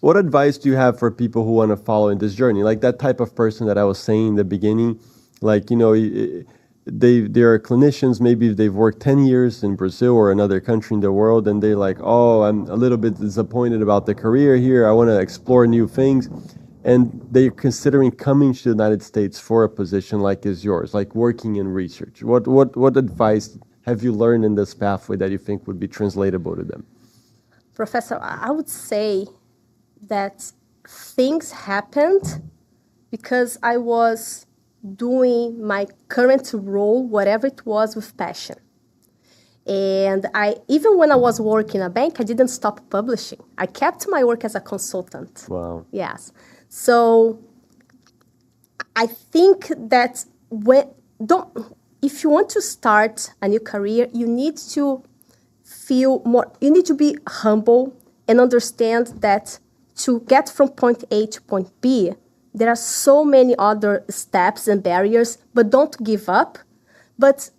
What advice do you have for people who want to follow in this journey? Like that type of person that I was saying in the beginning, like, they are clinicians, maybe they've worked 10 years in Brazil or another country in the world, and they're like, oh, I'm a little bit disappointed about the career here. I want to explore new things. And they're considering coming to the United States for a position like is yours, like working in research. What advice have you learned in this pathway that you think would be translatable to them? Professor, I would say that things happened because I was doing my current role, whatever it was, with passion. And even when I was working in a bank, I didn't stop publishing. I kept my work as a consultant. Wow. Yes. So I think that if you want to start a new career, you need to you need to be humble and understand that to get from point A to point B, there are so many other steps and barriers, but don't give up. But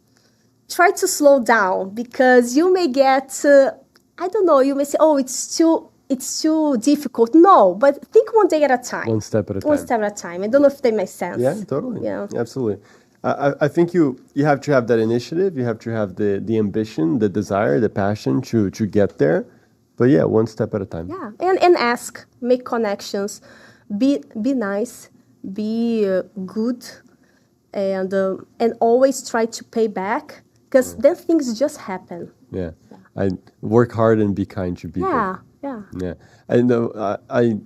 try to slow down, because you may get, you may say, oh, it's too difficult. No, but think one day at a time. One step at a time. One step at a time. I don't know if that makes sense. Yeah, totally. Yeah. Absolutely. I think you have to have that initiative. You have to have the ambition, the desire, the passion to get there. But yeah, one step at a time. Yeah, and ask, make connections, be nice, be good, and always try to pay back, because then things just happen. Yeah, I work hard and be kind to people. Yeah. I know I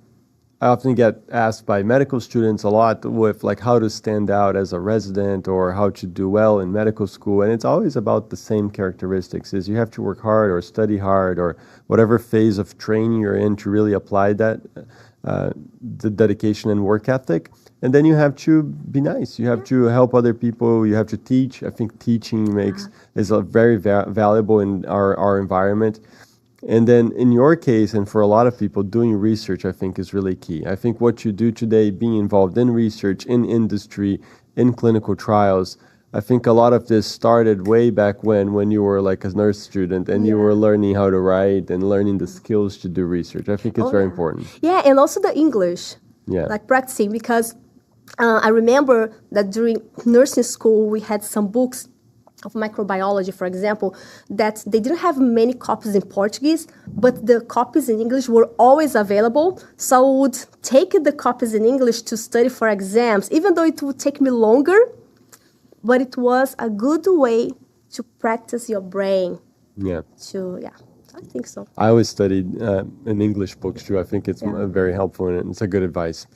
often get asked by medical students a lot with like how to stand out as a resident or how to do well in medical school. And it's always about the same characteristics: is you have to work hard or study hard or whatever phase of training you're in to really apply that, the dedication and work ethic. And then you have to be nice. You have to help other people. You have to teach. I think teaching is a very valuable in our environment. And then in your case, and for a lot of people, doing research, I think, is really key. I think what you do today, being involved in research, in industry, in clinical trials, I think a lot of this started way back when you were like a nurse student and you were learning how to write and learning the skills to do research. I think it's very important. Yeah, and also the English, like practicing, because I remember that during nursing school, we had some books of microbiology, for example, that they didn't have many copies in Portuguese, but the copies in English were always available. So I would take the copies in English to study for exams, even though it would take me longer, but it was a good way to practice your brain. Yeah. I think so. I always studied in English books too. I think it's very helpful and it's a good advice.